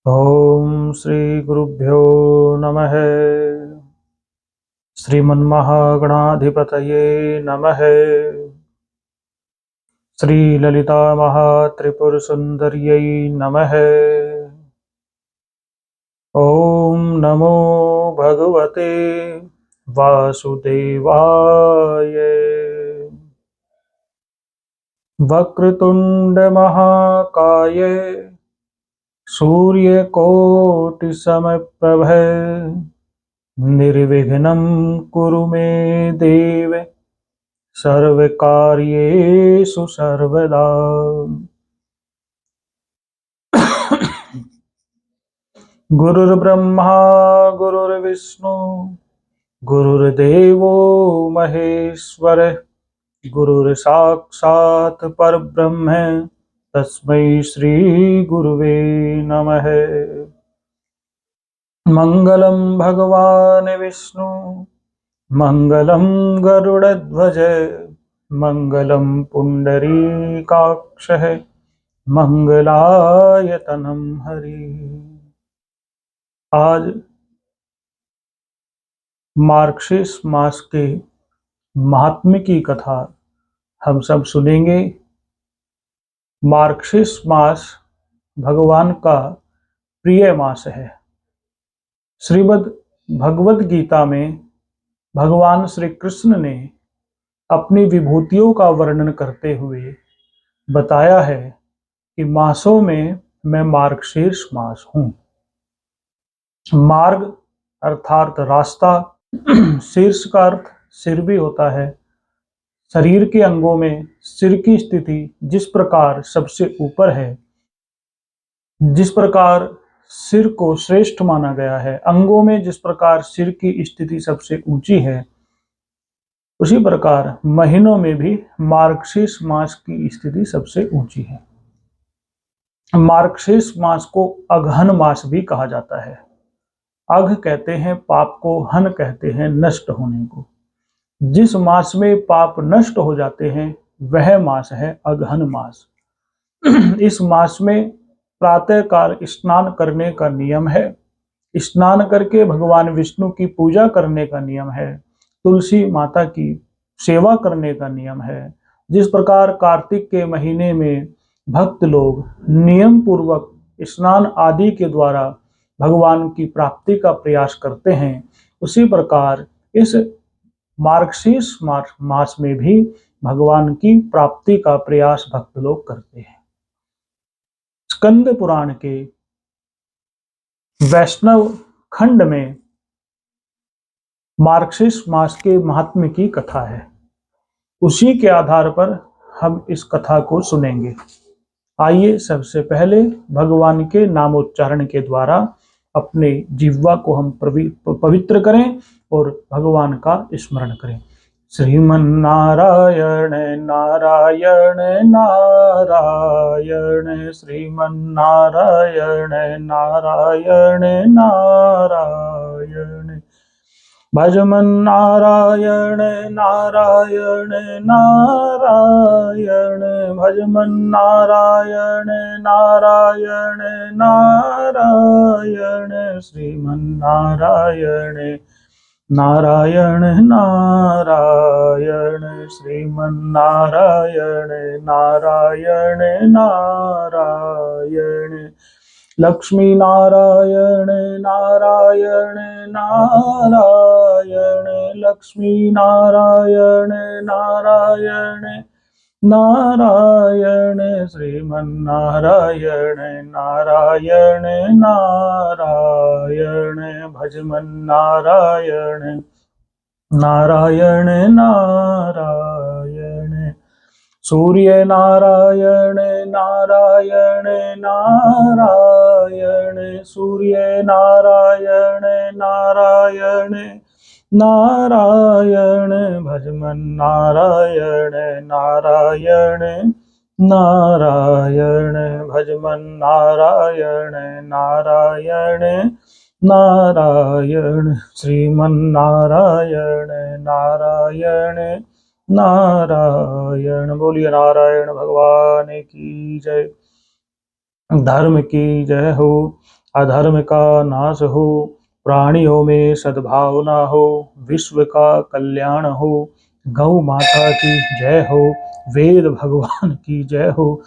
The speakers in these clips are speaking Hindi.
ओम श्री गुरुभ्यो नमः। श्रीमन्महागणाधिपतये नमः। श्री ललिता महात्रिपुरसुंदर्यै नमः। ओम नमो भगवते वासुदेवाय। वक्रतुंड महाकाय सूर्यकोटिसमप्रभ निर्विघ्नं कुरु मे देव सर्वकार्येषु सर्वदा। गुरुर्ब्रह्मा गुरुर्विष्णु गुरुर्देवो महेश्वर गुरुर्साक्षात् परब्रह्म तस्मै श्री गुरुवे नमः। मंगलं भगवान् विष्णु मंगलं गरुड़ध्वज मंगलं पुंडरीकाक्षः मंगलायतनं हरि। आज मार्गशीर्ष मास के महात्म्य की कथा हम सब सुनेंगे। मार्गशीर्ष मास भगवान का प्रिय मास है। श्रीमद् भगवद गीता में भगवान श्री कृष्ण ने अपनी विभूतियों का वर्णन करते हुए बताया है कि मासों में मैं मार्गशीर्ष मास हूं। मार्ग अर्थात रास्ता, शीर्ष का अर्थ सिर भी होता है। शरीर के अंगों में सिर की स्थिति जिस प्रकार सबसे ऊपर है, जिस प्रकार सिर को श्रेष्ठ माना गया है, अंगों में जिस प्रकार सिर की स्थिति सबसे ऊंची है, उसी प्रकार महीनों में भी मार्गशीर्ष मास की स्थिति सबसे ऊंची है। मार्गशीर्ष मास को अगहन मास भी कहा जाता है। अघ कहते हैं पाप को, हन कहते हैं नष्ट होने को। जिस मास में पाप नष्ट हो जाते हैं वह मास है अगहन मास। इस मास में प्रातः काल स्नान करने का नियम है। स्नान करके भगवान विष्णु की पूजा करने का नियम है। तुलसी माता की सेवा करने का नियम है। जिस प्रकार कार्तिक के महीने में भक्त लोग नियम पूर्वक स्नान आदि के द्वारा भगवान की प्राप्ति का प्रयास करते हैं, उसी प्रकार इस मार्गशीर्ष मास में भी भगवान की प्राप्ति का प्रयास भक्त लोग करते हैं। स्कंद पुराण के वैष्णव खंड में मार्गशीर्ष मास के महात्म्य की कथा है। उसी के आधार पर हम इस कथा को सुनेंगे। आइए सबसे पहले भगवान के नामोच्चारण के द्वारा अपने जिह्वा को हम पवित्र करें और भगवान का स्मरण करें। श्रीमन्नारायण नारायण नारायण, श्रीमन्नारायण नारायण नारायण, भजमन्नारायण नारायण नारायण, भजमन्नारायण नारायण नारायण, श्रीमन्नारायण नारायण नारायण, श्रीमन्नारायण नारायण नारायण, लक्ष्मी नारायण नारायण नारायण, लक्ष्मी नारायण नारायण नारायण, श्रीमन्नारायण नारायण नारायण, भजमन्नारायण नारायण नारायण, सूर्य नारायण नारायण नारायण, सूर्य नारायण नारायण नारायण, भजमन्नारायण नारायण नारायण, भजमन्नारायण नारायण नारायण, श्रीमन्नारायण नारायण नारायण। बोलिए नारायण भगवान की जय। धर्म की जय हो, अधर्म का नाश हो, प्राणियों में सद्भावना हो, विश्व का कल्याण हो। गौ माता की जय हो, वेद भगवान की जय हो,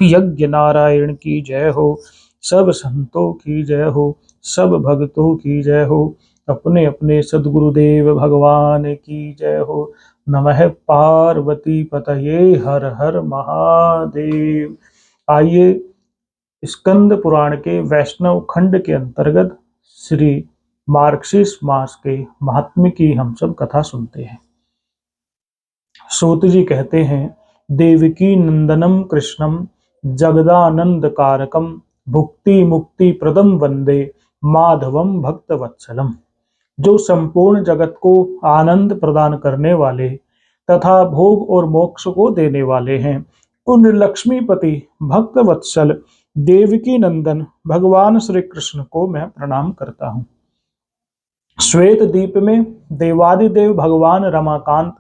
यज्ञ नारायण की जय हो, सब संतों की जय हो, सब भक्तों की जय हो, अपने अपने सद्गुरुदेव भगवान की जय हो। नमः पार्वती पतये, हर हर महादेव। आइए स्कंद पुराण के वैष्णव खंड के अंतर्गत श्री मार्गशीर्ष मास के महात्म्य की हम सब कथा सुनते हैं। सूत जी कहते हैं, देवकी नंदनम कृष्णम जगदानंद कारकम भुक्ति मुक्ति प्रदम वंदे माधवम भक्त वत्सलम। जो संपूर्ण जगत को आनंद प्रदान करने वाले तथा भोग और मोक्ष को देने वाले हैं, उन लक्ष्मीपति भक्त वत्सल देवकी नंदन भगवान श्री कृष्ण को मैं प्रणाम करता हूँ। श्वेत द्वीप में देवादिदेव भगवान रमाकांत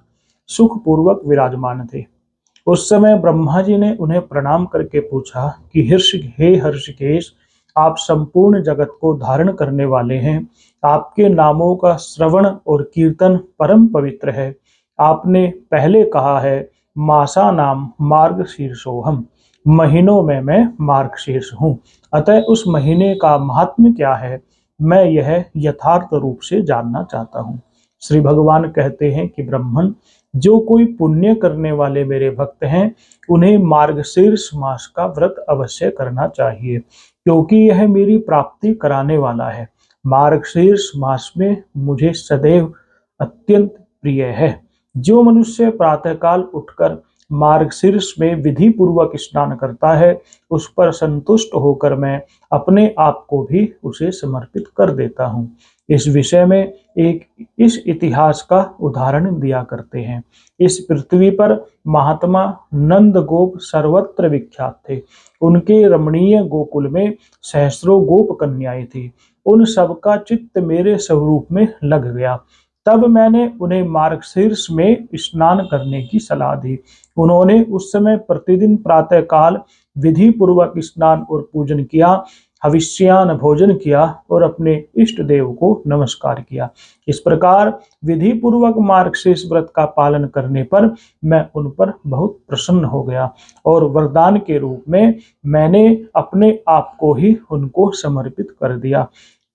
सुखपूर्वक विराजमान थे। उस समय ब्रह्मा जी ने उन्हें प्रणाम करके पूछा कि हे हर्षिकेश, आप संपूर्ण जगत को धारण करने वाले हैं। आपके नामों का श्रवण और कीर्तन परम पवित्र है। आपने पहले कहा है, मासा नाम मार्गशीर्षोहम, महीनों में मैं मार्गशीर्ष हूँ। अतः उस महीने का महात्म्य क्या है, मैं यह यथार्थ रूप से जानना चाहता हूँ। श्री भगवान कहते हैं कि ब्राह्मण, जो कोई पुण्य करने वाले मेरे भक्त हैं, उन्हें मार्गशीर्ष मास का व्रत अवश्य करना चाहिए, क्योंकि यह मेरी प्राप्ति कराने वाला है। मार्गशीर्ष मास में मुझे सदैव अत्यंत प्रिय है। जो मनुष्य प्रातःकाल उठकर मार्गशीर्ष में विधि पूर्वक स्नान करता है, उस पर संतुष्ट होकर मैं अपने आप को भी उसे समर्पित कर देता हूँ। इस विषय में एक इस इतिहास का उदाहरण दिया करते हैं। इस पृथ्वी पर महात्मा नंद गोप सर्वत्र विख्यात थे। उनके रमणीय गोकुल में सहस्रों गोप कन्याएं थी। उन सबका चित्त मेरे स्वरूप में लग गया। तब मैंने उन्हें मार्गशीर्ष में स्नान करने की सलाह दी। उन्होंने उस समय प्रतिदिन प्रातःकाल विधि पूर्वक स्नान और पूजन किया, हविष्यान भोजन किया और अपने इष्ट देव को नमस्कार किया। इस प्रकार विधि पूर्वक मार्गशीर्ष व्रत का पालन करने पर मैं उन पर बहुत प्रसन्न हो गया और वरदान के रूप में मैंने अपने आप को ही उनको समर्पित कर दिया।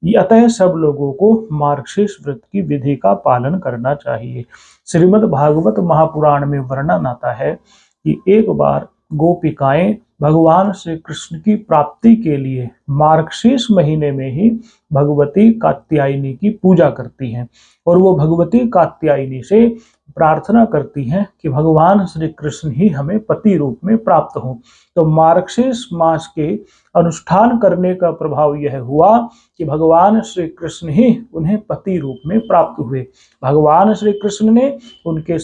अतः सब लोगों को मार्गशीर्ष व्रत की विधि का पालन करना चाहिए। श्रीमद् भागवत महापुराण में वर्णन आता है कि एक बार गोपिकाएं भगवान श्री कृष्ण की प्राप्ति के लिए मार्गशीर्ष महीने में ही भगवती कात्यायनी की पूजा करती हैं और वो भगवती कात्यायनी से प्रार्थना करती हैं कि भगवान श्री कृष्ण ही हमें पति रूप में प्राप्त हों। तो मार्गशीर्ष मास के अनुष्ठान करने का प्रभाव यह हुआ कि भगवान श्री कृष्ण ही उन्हें पति रूप में प्राप्त हुए। भगवान श्री कृष्ण ने उनके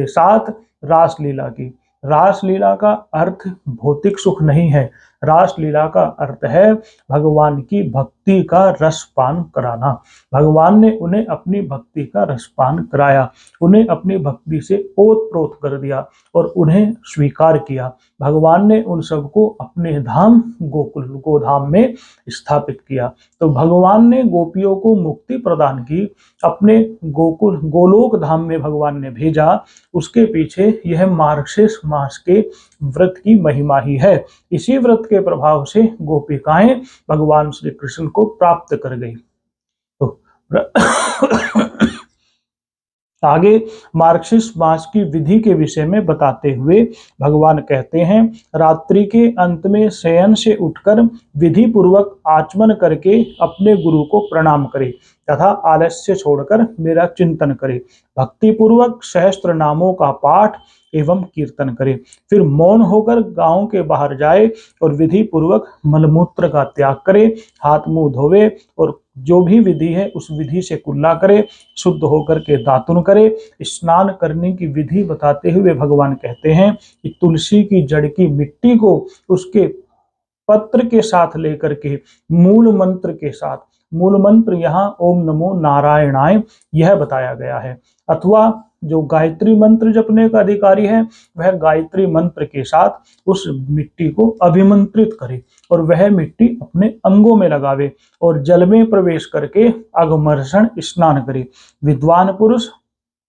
साथ रासलीला की। रासलीला का अर्थ भौतिक सुख नहीं है। रासलीला का अर्थ है भगवान की भक्ति का रसपान कराना। भगवान ने उन्हें अपनी भक्ति का रसपान कराया, उन्हें अपनी भक्ति से ओतप्रोत कर दिया और उन्हें स्वीकार किया। भगवान ने उन सबको अपने धाम गोधाम में स्थापित किया। तो भगवान ने गोपियों को मुक्ति प्रदान की, अपने गोलोक धाम में भगवान ने भेजा। उसके पीछे यह मार्गशीर्ष मास के व्रत की महिमा ही है। इसी व्रत के प्रभाव से गोपिकाएं भगवान श्री कृष्ण को प्राप्त कर गई। तो आगे मार्गशीर्ष मास की विधि के विषय में बताते हुए भगवान कहते हैं, रात्रि के अंत में शयन से उठकर विधि पूर्वक आचमन करके अपने गुरु को प्रणाम करे तथा आलस्य छोड़कर मेरा चिंतन करे। भक्ति पूर्वक सहस्त्र नामों का पाठ एवं कीर्तन करे। फिर मौन होकर गांव के बाहर जाए और विधि पूर्वक मलमूत्र का त्याग करे, हाथ मुंह धोवे और जो भी विधि है उस विधि से कुल्ला करे, शुद्ध होकर के दातुन करे। स्नान करने की विधि बताते हुए भगवान कहते हैं कि तुलसी की जड़ की मिट्टी को उसके पत्र के साथ लेकर के मूल मंत्र के साथ, मूल मंत्र यहाँ ओम नमो नारायणाय यह बताया गया है, अथवा जो गायत्री मंत्र जपने का अधिकारी है वह गायत्री मंत्र के साथ उस मिट्टी को अभिमंत्रित करे और वह मिट्टी अपने अंगों में लगावे और जल में प्रवेश करके अघमर्षण स्नान करे। विद्वान पुरुष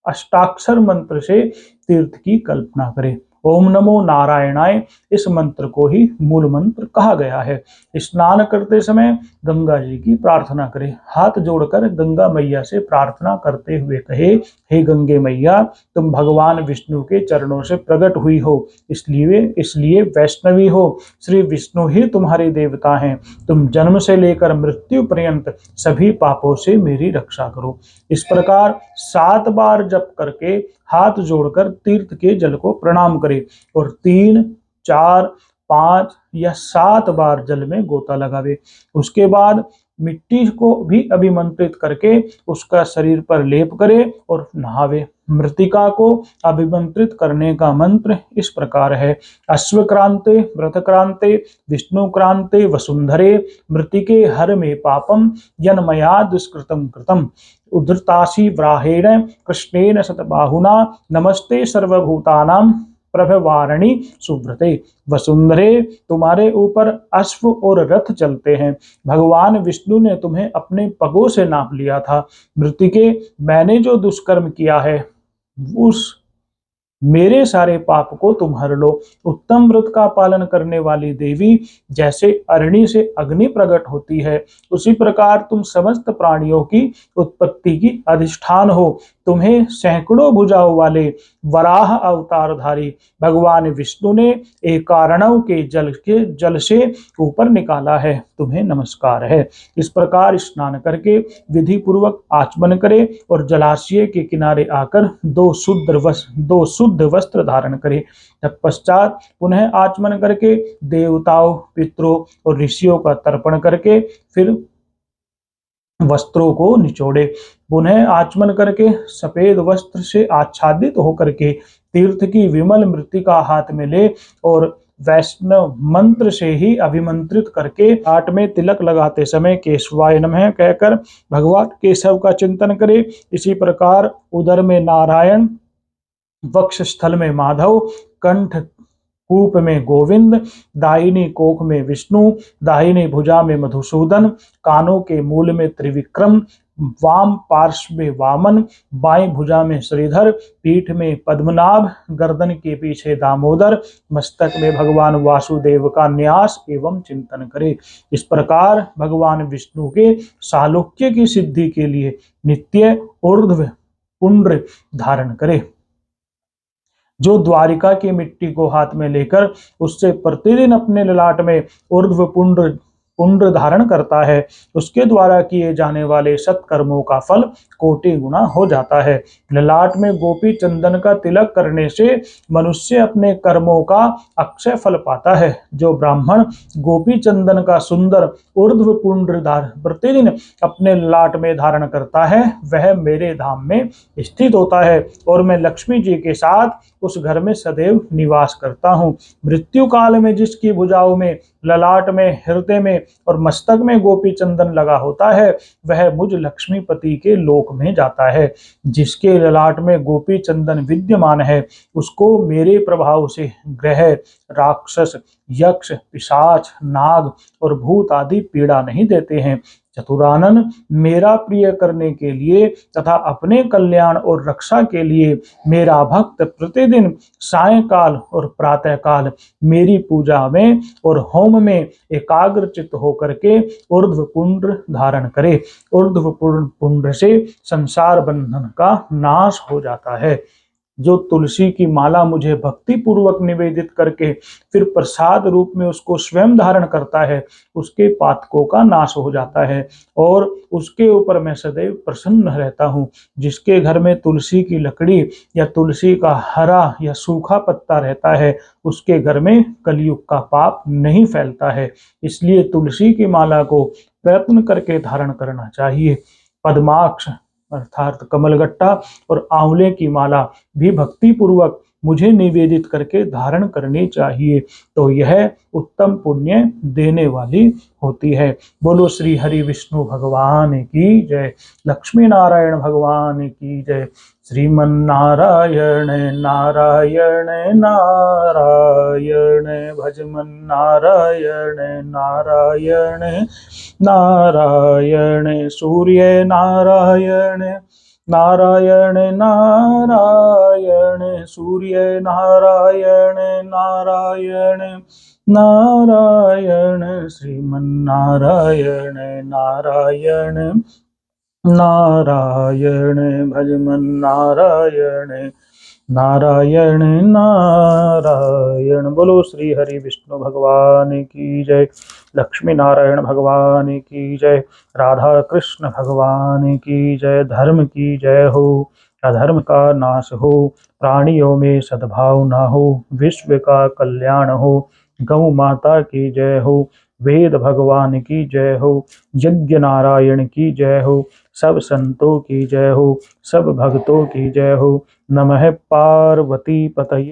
अष्टाक्षर मंत्र से तीर्थ की कल्पना करे। ओम नमो नारायणाय इस मंत्र को ही मूल मंत्र कहा गया है। स्नान करते समय गंगा जी की प्रार्थना करें। हाथ जोड़कर गंगा मैया से प्रार्थना करते हुए कहे, हे गंगे मैया, तुम भगवान विष्णु के चरणों से प्रकट हुई हो, इसलिए वैष्णवी हो। श्री विष्णु ही तुम्हारे देवता हैं। तुम जन्म से लेकर मृत्यु पर्यंत सभी पापों से मेरी रक्षा करो। इस प्रकार 7 बार जप करके हाथ जोड़कर तीर्थ के जल को प्रणाम करें और 3, 4, 5 या 7 बार जल में गोता लगावे। उसके बाद मिट्टी को भी अभिमंत्रित करके उसका शरीर पर लेप करे और नहावे। मृतिका को अभिमंत्रित करने का मंत्र इस प्रकार है। अश्वक्रांते व्रतक्रांते विष्णुक्रांते वसुंधरे मृतिके हर में पापम यन्मया दुष्कृतम कृतम उद्धृतासी व्राहेण कृष्णेन शतबाहुना नमस्ते सर्वभूतानां प्रभवारिणी सुव्रते। वसुंधरे, तुम्हारे ऊपर अश्व और रथ चलते हैं। भगवान विष्णु ने तुम्हें अपने पगों से नाप लिया था। मृतिके, मैंने जो दुष्कर्म किया है उस मेरे सारे पाप को तुम हर लो। उत्तम व्रत का पालन करने वाली देवी जैसे अरणि से अग्नि प्रकट होती है, उसी प्रकार तुम समस्त प्राणियों की उत्पत्ति की अधिष्ठान हो। तुम्हें सैकड़ों भुजाओं वाले वराह अवतारधारी भगवान विष्णु ने एकारणव के जल से ऊपर निकाला है। तुम्हें नमस्कार है। इस प्रकार स्नान करके विधि पूर्वक आचमन करे और जलाशय के किनारे आकर 2 शुद्ध वस्त्र धारण करे। तत्पश्चात पुनः आचमन करके देवताओं, पितरों और ऋषियों का तर्पण करके फिर वस्त्रों को निचोड़े। पुनः आचमन करके सफेद वस्त्र से आच्छादित होकर के तीर्थ की विमल मृतिका हाथ में ले और वैष्णव मंत्र से ही अभिमंत्रित करके हाथ में तिलक लगाते समय केशवाय नमः कहकर भगवान केशव का चिंतन करे। इसी प्रकार उदर में नारायण, वक्ष स्थल में माधव, कंठ कूप में गोविंद, दाहिनी कोख में विष्णु, दाहिनी भुजा में मधुसूदन, कानों के मूल में त्रिविक्रम, वाम पार्श्व में वामन, बाईं भुजा में श्रीधर, पीठ में पद्मनाभ, गर्दन के पीछे दामोदर, मस्तक में भगवान वासुदेव का न्यास एवं चिंतन करे। इस प्रकार भगवान विष्णु के सालोक्य की सिद्धि के लिए नित्य ऊर्ध्व पुंड्र धारण करे। जो द्वारिका की मिट्टी को हाथ में लेकर उससे प्रतिदिन अपने ललाट में ऊर्ध्व पुंड्र धारण करता है, उसके द्वारा किए जाने वाले सत्कर्मों का फल कोटि गुना हो जाता है। ललाट में गोपी चंदन का तिलक करने से मनुष्य अपने कर्मों का अक्षय फल पाता है। जो ब्राह्मण गोपी चंदन का सुंदर ऊर्ध्व पुंड्र प्रतिदिन अपने ललाट में धारण करता है वह मेरे धाम में स्थित होता है और मैं लक्ष्मी जी के साथ उस घर में सदैव निवास करता हूँ। मृत्यु काल में जिसकी भुजाओं में, ललाट में, हृदय में और मस्तक में गोपी चंदन लगा होता है वह मुझ लक्ष्मीपति के लोक में जाता है। जिसके ललाट में गोपी चंदन विद्यमान है उसको मेरे प्रभाव से ग्रह, राक्षस, यक्ष, पिशाच, नाग और भूत आदि पीड़ा नहीं देते हैं। चतुरानन, मेरा प्रिय करने के लिए तथा अपने कल्याण और रक्षा के लिए मेरा भक्त प्रतिदिन सायंकाल और प्रातःकाल मेरी पूजा में और होम में एकाग्रचित होकर के ऊर्ध्व पुंड्र धारण करे। ऊर्ध्व पुंड्र से संसार बंधन का नाश हो जाता है। जो तुलसी की माला मुझे भक्ति पूर्वक निवेदित करके फिर प्रसाद रूप में उसको स्वयं धारण करता है उसके पातकों का नाश हो जाता है और उसके ऊपर मैं सदैव प्रसन्न रहता हूँ। जिसके घर में तुलसी की लकड़ी या तुलसी का हरा या सूखा पत्ता रहता है उसके घर में कलयुग का पाप नहीं फैलता है। इसलिए तुलसी की माला को प्रयत्न करके धारण करना चाहिए। पद्माक्ष अर्थात कमलगट्टा और आंवले की माला भी भक्ति पूर्वक मुझे निवेदित करके धारण करनी चाहिए, तो यह उत्तम पुण्य देने वाली होती है। बोलो श्री हरि विष्णु भगवान की जय, लक्ष्मी नारायण भगवान की जय, श्रीमन्नारायण नारायण नारायण भजमन नारायण नारायण नारायण सूर्य नारायण नारायण नारायण सूर्य नारायण नारायण नारायण श्रीमन्नारायण नारायण नारायण भजमन नारायण नारायण नारायण। बोलो श्री हरि विष्णु भगवान की जय, लक्ष्मी नारायण भगवान की जय, राधा कृष्ण भगवान की जय। धर्म की जय हो, अधर्म का नाश हो, प्राणियों में सद्भावना हो, विश्व का कल्याण हो। गौ माता की जय हो, वेद भगवान की जय हो, यज्ञ नारायण की जय हो, सब संतों की जय हो, सब भक्तों की जय हो। नमः पार्वती पतये।